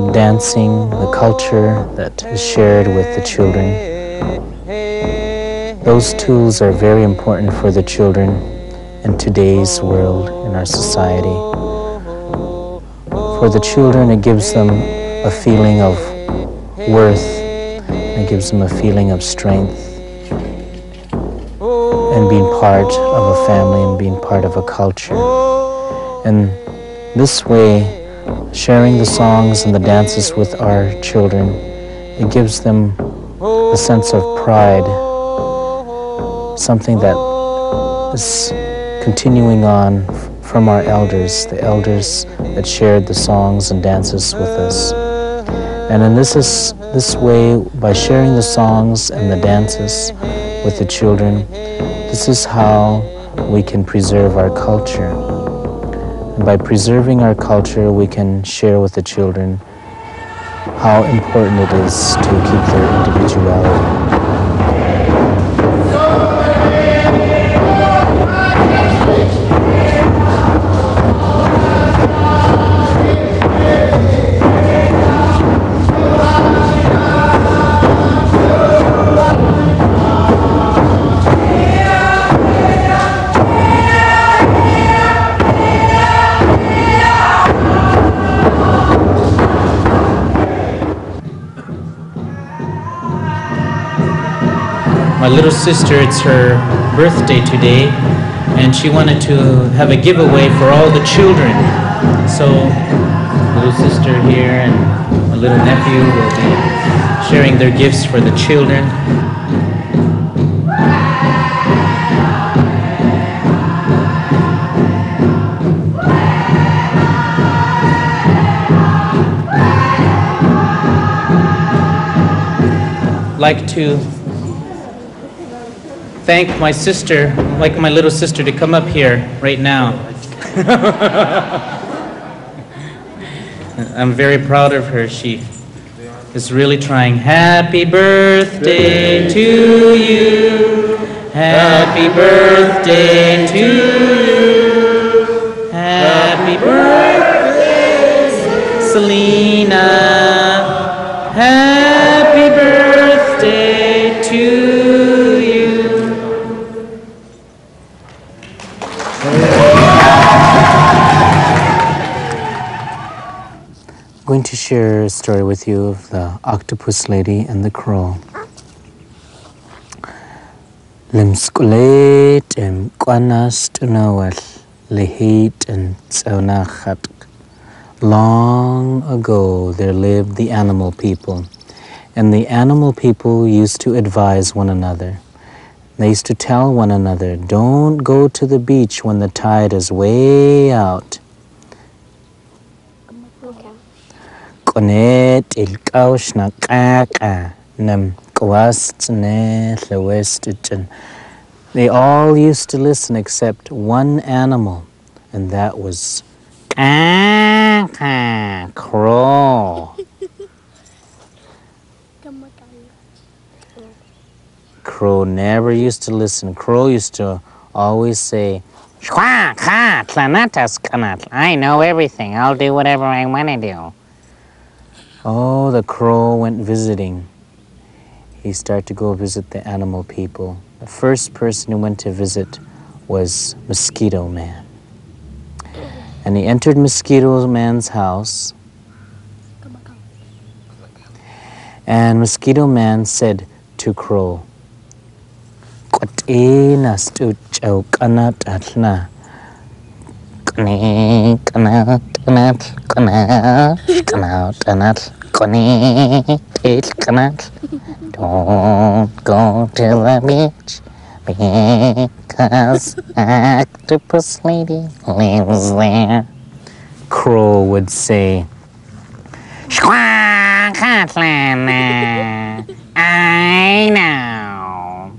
The dancing, the culture that is shared with the children. Those tools are very important for the children in today's world, in our society. For the children, it gives them a feeling of worth, it gives them a feeling of strength, and being part of a family and being part of a culture. And this way, sharing the songs and the dances with our children, it gives them a sense of pride, something that is continuing on from our elders, the elders that shared the songs and dances with us. And in this way, by sharing the songs and the dances with the children, this is how we can preserve our culture. And by preserving our culture, we can share with the children how important it is to keep their individuality. My little sister, it's her birthday today, and she wanted to have a giveaway for all the children. So, little sister here and my little nephew will be sharing their gifts for the children. Like to thank my sister, like my little sister, to come up here right now. I'm very proud of her. She is really trying. Happy birthday to you. Happy birthday to you. Happy birthday, Selena. Happy birthday to you. I'm going to share a story with you of the octopus lady and the crow. Limskulet em kwanast unawal lehit and tsaunachat. Long ago there lived the animal people, and the animal people used to advise one another. They used to tell one another, don't go to the beach when the tide is way out. Konet il kaush na kaka nam kwast ne lewestichen. They all used to listen except one animal, and that was crow. Crow never used to listen. Crow used to always say, I know everything. I'll do whatever I want to do. Oh, the crow went visiting. He started to go visit the animal people. The first person who went to visit was Mosquito Man. And he entered Mosquito Man's house. And Mosquito Man said to Crow, "Kote na stu chau kanat atna. Kone kanat kanat kanat kanat kanat kone tel kanat. Don't go to the beach because Octopus Lady lives there." Crow would say, "Squawk-a-lana, I know."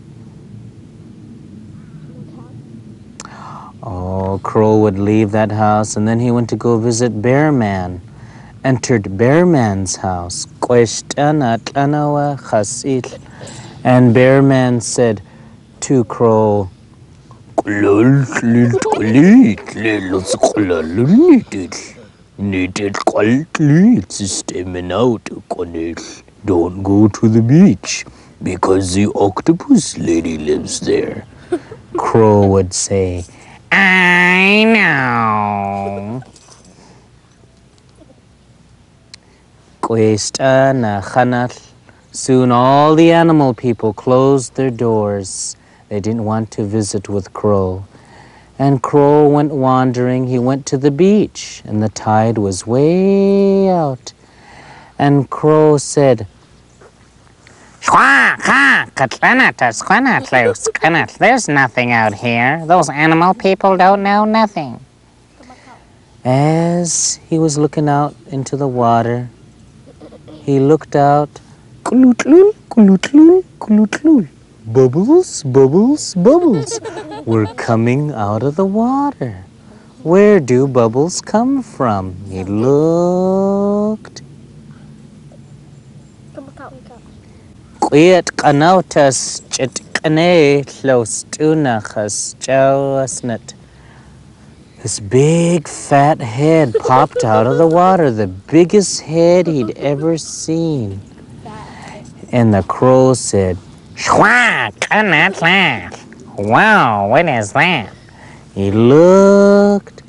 Oh, Crow would leave that house, and then he went to go visit Bear Man. Entered Bear Man's house. And Bear Man said to Crow, "Don't go to the beach because the Octopus Lady lives there." Crow would say, "I know." Soon all the animal people closed their doors. They didn't want to visit with Crow. And Crow went wandering. He went to the beach, and the tide was way out. And Crow said, "There's nothing out here. Those animal people don't know nothing." As he was looking out into the water, he looked out. Bubbles, bubbles, bubbles were coming out of the water. Where do bubbles come from? He looked. Quiet kanautas chitkane clostunachas jawasnat. This big fat head popped out of the water, the biggest head he'd ever seen. And the Crow said, "Wow, what is that?" He looked.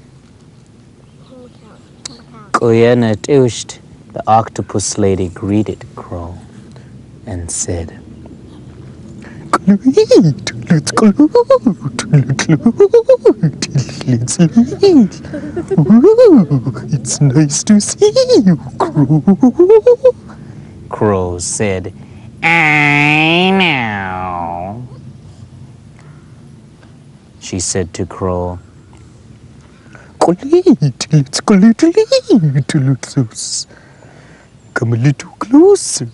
The Octopus Lady greeted Crow and said, "Let's go. It's nice to see you, Crow." Crow said, "I know." She said to Crow, "Let's go a little close. Come a little closer."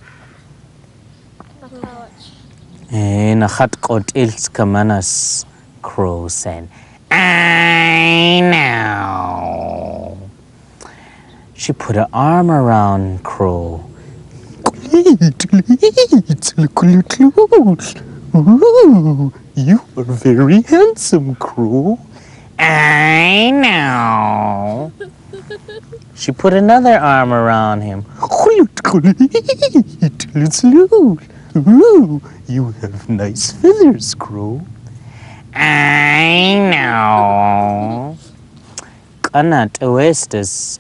Crow said, "I know." She put her arm around Crow. "Ooh, you are very handsome, Crow." "I know." She put another arm around him. "Ooh, you have nice feathers, Crow." "I know." Kanat oestis.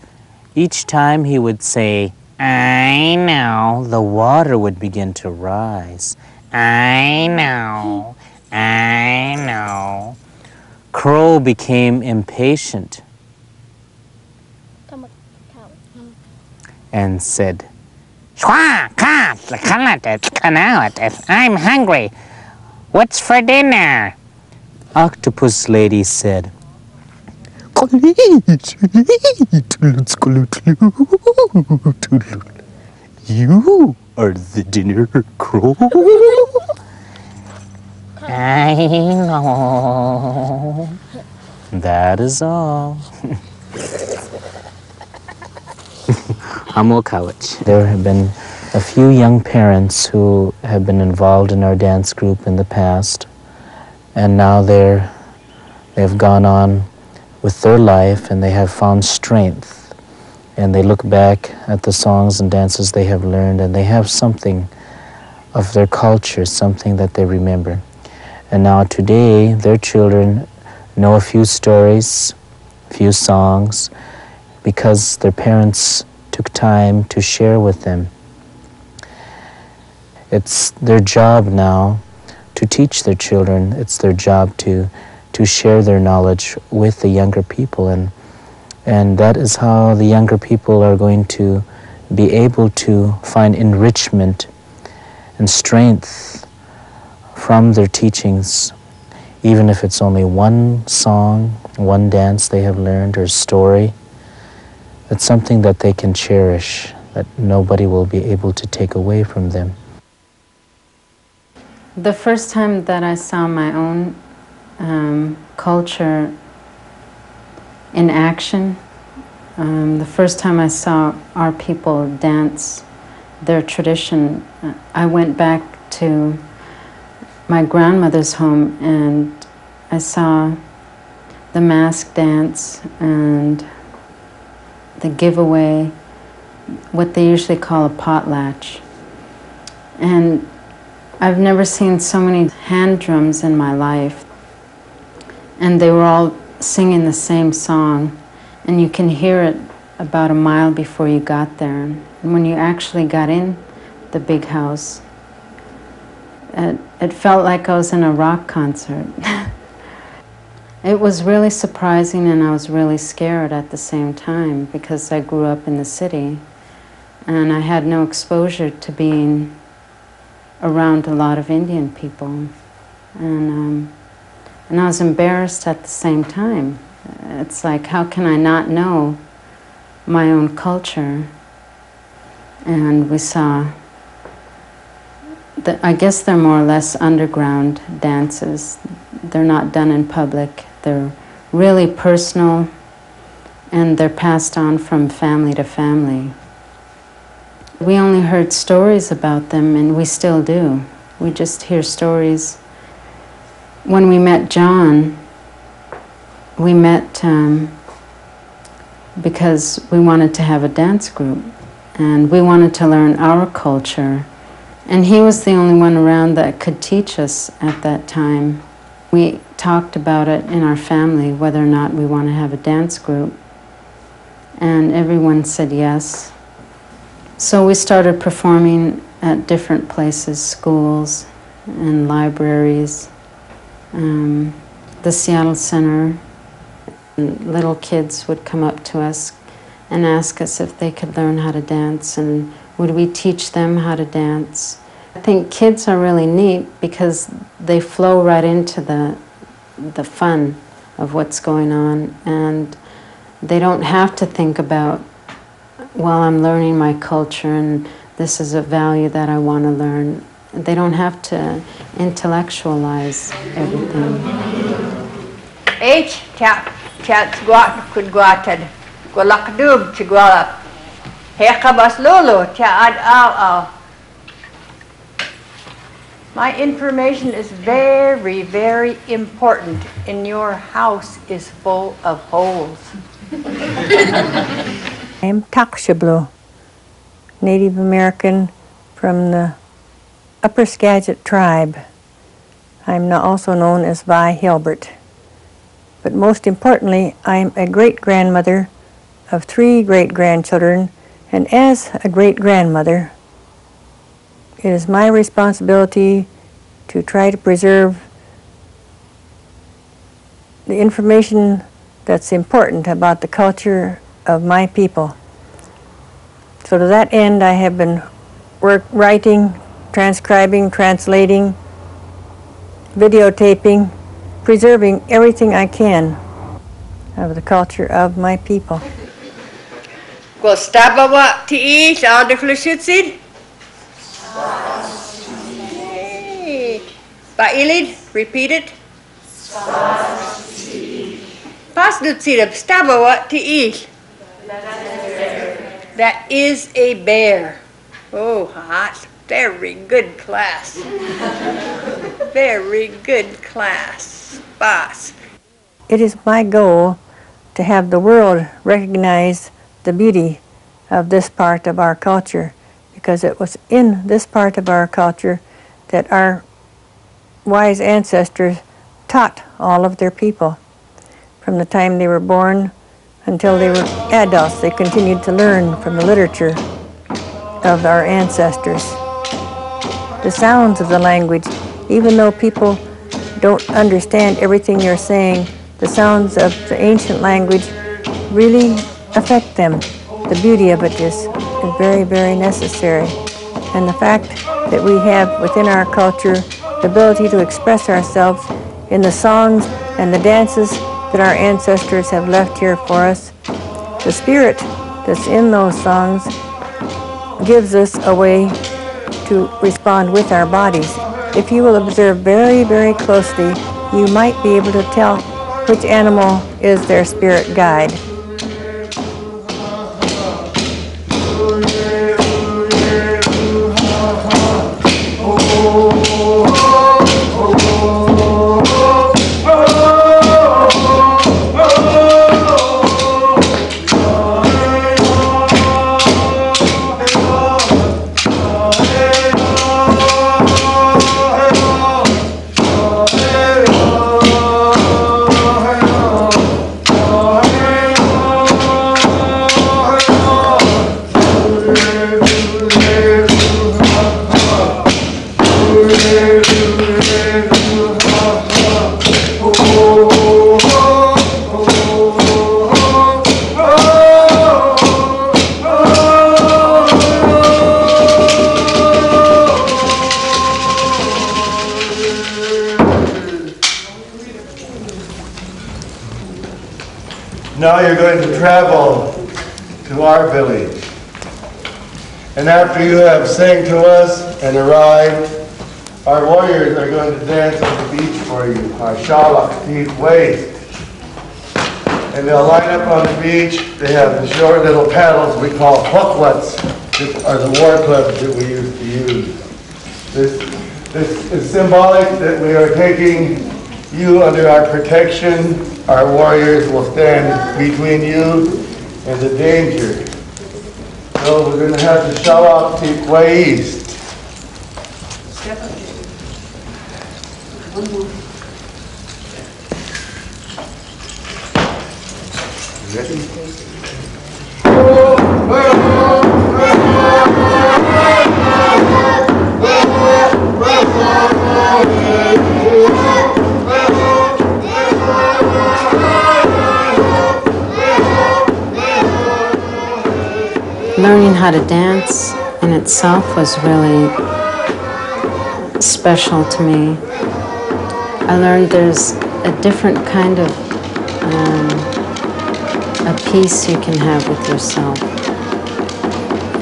Each time he would say, "I know," the water would begin to rise. "I know, I know." Crow became impatient and said, "I'm hungry. What's for dinner?" Octopus Lady said, "You are the dinner, Crow." "I know." That is all. There have been a few young parents who have been involved in our dance group in the past, and now they've gone on with their life and they have found strength, and they look back at the songs and dances they have learned, and they have something of their culture, something that they remember. And now today, their children know a few stories, a few songs, because their parents took time to share with them. It's their job now to teach their children. It's their job to share their knowledge with the younger people, and that is how the younger people are going to be able to find enrichment and strength from their teachings, even if it's only one song, one dance they have learned, or story. It's something that they can cherish, that nobody will be able to take away from them. The first time that I saw my own culture in action, the first time I saw our people dance their tradition, I went back to my grandmother's home and I saw the mask dance and the giveaway, what they usually call a potlatch. And I've never seen so many hand drums in my life. And they were all singing the same song. And you can hear it about a mile before you got there. And when you actually got in the big house, it felt like I was in a rock concert. It was really surprising, and I was really scared at the same time because I grew up in the city and I had no exposure to being around a lot of Indian people. And I was embarrassed at the same time. It's like, how can I not know my own culture? And we saw, I guess they're more or less underground dances. They're not done in public. They're really personal, and they're passed on from family to family. We only heard stories about them, and we still do. We just hear stories. When we met John, we met because we wanted to have a dance group, and we wanted to learn our culture. And he was the only one around that could teach us at that time. We talked about it in our family, whether or not we want to have a dance group. And everyone said yes. So we started performing at different places, schools and libraries, the Seattle Center. And little kids would come up to us and ask us if they could learn how to dance, and would we teach them how to dance. I think kids are really neat because they flow right into the fun of what's going on, and they don't have to think about, well, I'm learning my culture and this is a value that I want to learn. They don't have to intellectualize everything. H chat squat could guated golakdub chiguala hekabas lolo chaad ow. My information is very, very important, and your house is full of holes. I'm Takshablu, Native American from the Upper Skagit tribe. I'm also known as Vi Hilbert. But most importantly, I'm a great-grandmother of 3 great-grandchildren, and as a great-grandmother, it is my responsibility to try to preserve the information that's important about the culture of my people. So to that end, I have been writing, transcribing, translating, videotaping, preserving everything I can of the culture of my people. Gostabawa ti sa deklusitsid. Bailid, repeat it. Pasdutsidab stabawa ti. That is a bear. Oh, that's very good class. Very good class. Boss. It is my goal to have the world recognize the beauty of this part of our culture, because it was in this part of our culture that our wise ancestors taught all of their people. From the time they were born until they were adults, they continued to learn from the literature of our ancestors. the sounds of the language. Even though people don't understand everything you're saying, the sounds of the ancient language really affect them. The beauty of it is very, very necessary. And the fact that we have within our culture the ability to express ourselves in the songs and the dances that our ancestors have left here for us, the spirit that's in those songs gives us a way to respond with our bodies. If you will observe very, very closely, you might be able to tell which animal is their spirit guide. Now you're going to travel to our village. And after you have sang to us and arrived, our warriors are going to dance on the beach for you, our Chalath Whadik. And they'll line up on the beach. They have the short little paddles we call hooklets, which are the war clubs that we used to use. This is symbolic that we are taking you under our protection. Our warriors will stand between you and the danger. So we're going to have the Chalath Whadik. Learning how to dance in itself was really special to me. I learned there's a different kind of a peace you can have with yourself.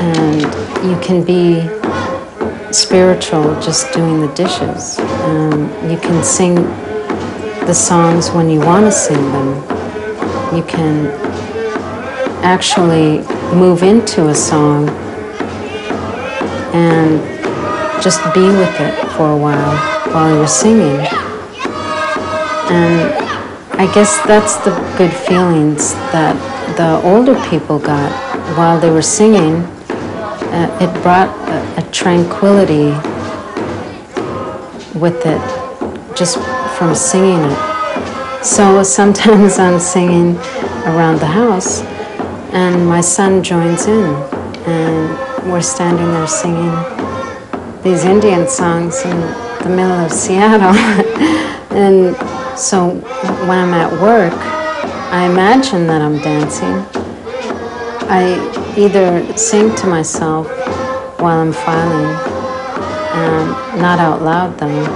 And you can be spiritual just doing the dishes. You can sing the songs when you want to sing them. You can actually move into a song and just be with it for a while you're singing. And I guess that's the good feelings that the older people got while they were singing. It brought a tranquility with it just from singing it. So sometimes I'm singing around the house and my son joins in, and we're standing there singing these Indian songs in the middle of Seattle. And so when I'm at work, I imagine that I'm dancing. I either sing to myself while I'm filing, not out loud though,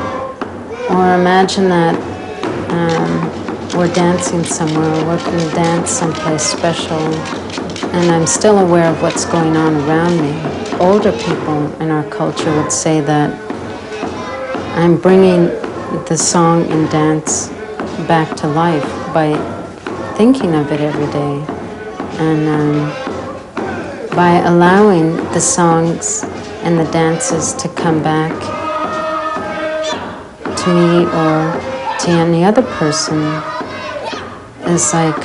or imagine that we're dancing somewhere, we're going to dance someplace special, and I'm still aware of what's going on around me. Older people in our culture would say that I'm bringing the song and dance back to life by thinking of it every day, and by allowing the songs and the dances to come back to me or to any other person is like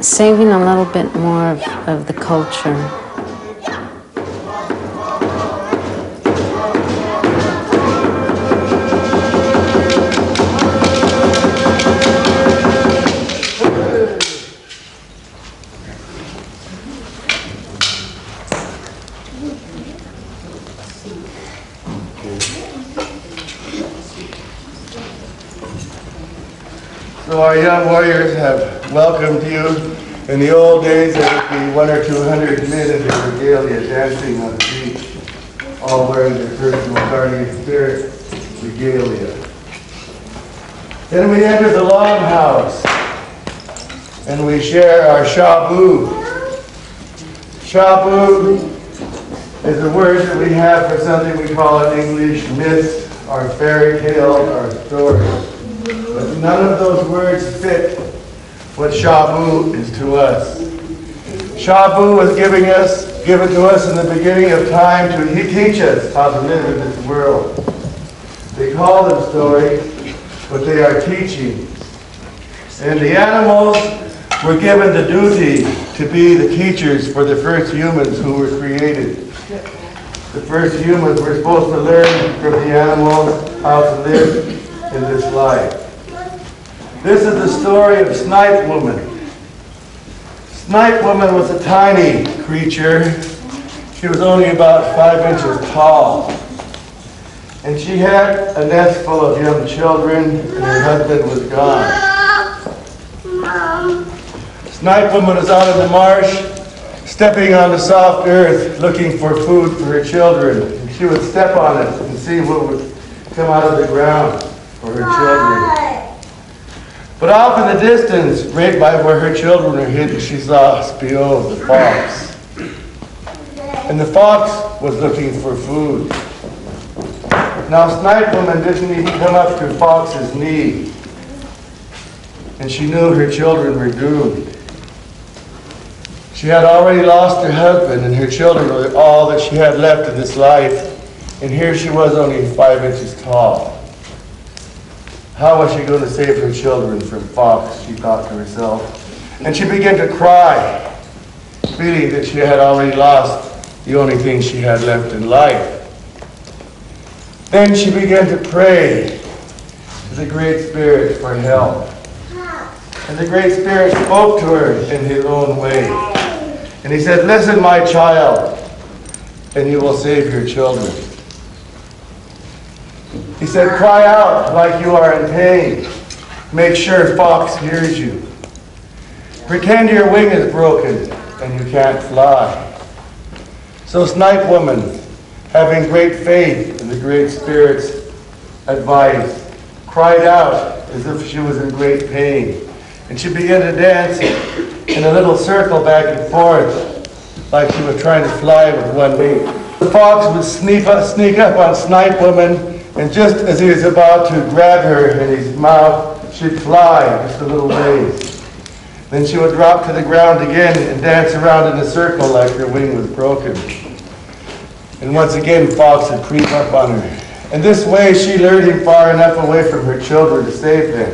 saving a little bit more of the culture. So our young warriors have welcomed you. In the old days, there would be 100 or 200 men in their regalia dancing on the beach, all wearing their personal guardian spirit regalia. Then we enter the longhouse, and we share our shabu. Shabu is a word that we have for something we call in English myth, or fairy tale, or story. But none of those words fit what shabu is to us. Shabu was given to us in the beginning of time to teach us how to live in this world. They call them stories, but they are teachings. And the animals were given the duty to be the teachers for the first humans who were created. The first humans were supposed to learn from the animals how to live in this life. This is the story of Snipe Woman. Snipe Woman was a tiny creature. She was only about 5 inches tall. And she had a nest full of young children, and her husband was gone. Snipe Woman was out in the marsh, stepping on the soft earth, looking for food for her children. And she would step on it and see what would come out of the ground for her children. But off in the distance, right by where her children were hidden, she saw Spio, the fox. And the fox was looking for food. Now, Snipe Woman didn't even come up to Fox's knee, and she knew her children were doomed. She had already lost her husband, and her children were all that she had left in this life, and here she was only 5 inches tall. How was she going to save her children from Fox, she thought to herself. And she began to cry, feeling that she had already lost the only thing she had left in life. Then she began to pray to the Great Spirit for help. And the Great Spirit spoke to her in his own way. And he said, "Listen, my child, and you will save your children." He said, "Cry out like you are in pain. Make sure Fox hears you. Pretend your wing is broken and you can't fly." So Snipe Woman, having great faith in the Great Spirit's advice, cried out as if she was in great pain. And she began to dance in a little circle back and forth like she was trying to fly with one wing. The fox would sneak up on Snipe Woman, and just as he was about to grab her in his mouth, she'd fly just a little ways. Then she would drop to the ground again and dance around in a circle like her wing was broken. And once again, Fox would creep up on her. And this way, she lured him far enough away from her children to save them.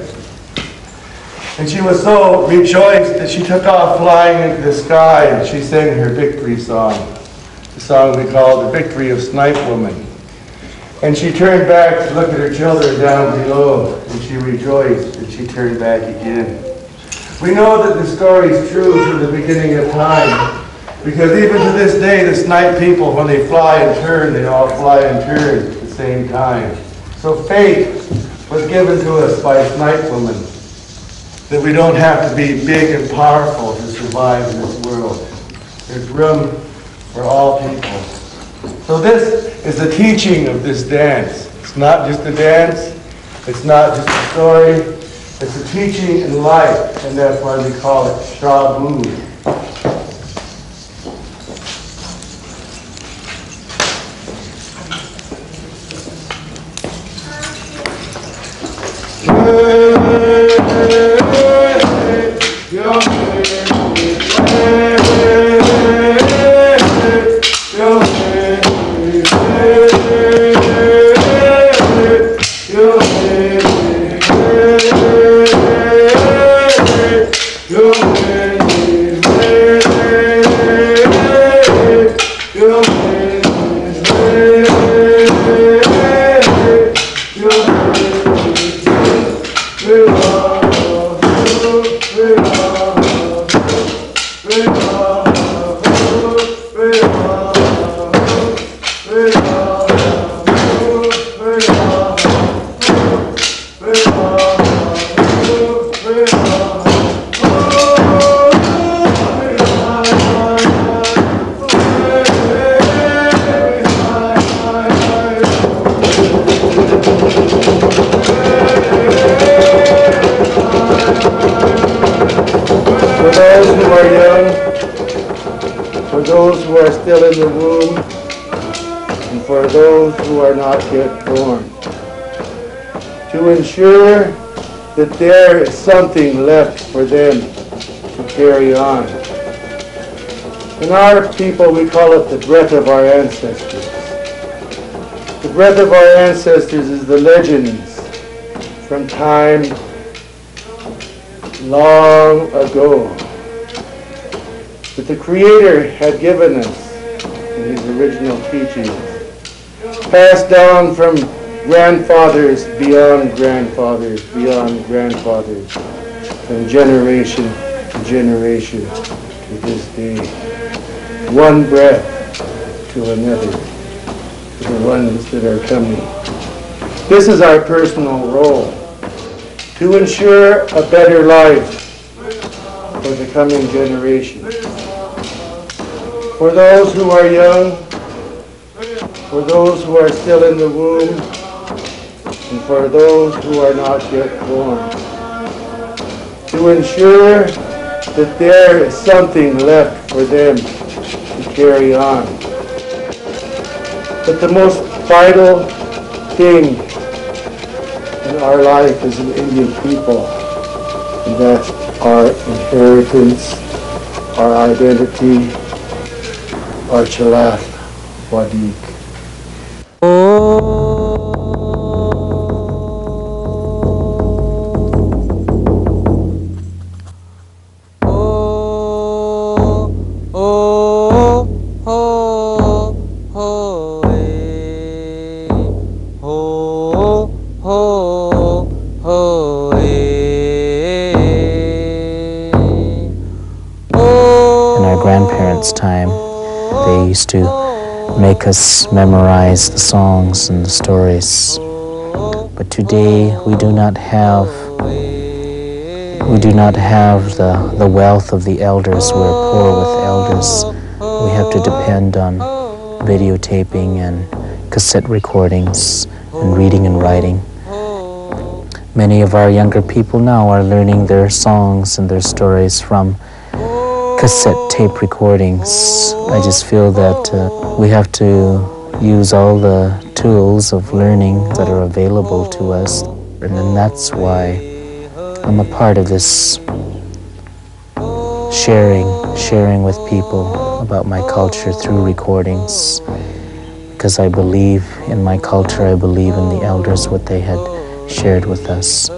And she was so rejoiced that she took off flying into the sky, and she sang her victory song, the song we call the Victory of Snipe Woman. And she turned back to look at her children down below, and she rejoiced, and she turned back again. We know that the story is true from the beginning of time, because even to this day, the Snipe people, when they fly in turn, they all fly in turn at the same time. So faith was given to us by Snipe Woman, that we don't have to be big and powerful to survive in this world. There's room for all people. So this is the teaching of this dance. It's not just a dance. It's not just a story. It's a teaching in life, and that's why we call it shabu. those who are young, for those who are still in the womb, and for those who are not yet born, to ensure that there is something left for them to carry on. In our people, we call it the breath of our ancestors. The breath of our ancestors is the legends from time long ago that the Creator had given us in His original teachings, passed down from grandfathers beyond grandfathers, beyond grandfathers, from generation to generation to this day. One breath to another, to the ones that are coming. This is our personal role, to ensure a better life for the coming generations. For those who are young, for those who are still in the womb, and for those who are not yet born, to ensure that there is something left for them to carry on. But the most vital thing in our life as an Indian people, and that's our inheritance, our identity, our Chalath Whadik. In our grandparents' time, they used to make us memorize the songs and the stories. But today we do not have the wealth of the elders. We're poor with elders. We have to depend on videotaping and cassette recordings and reading and writing. Many of our younger people now are learning their songs and their stories from cassette tape recordings. I just feel that we have to use all the tools of learning that are available to us, and then that's why I'm a part of this sharing with people about my culture through recordings, because I believe in my culture, I believe in the elders, what they had shared with us.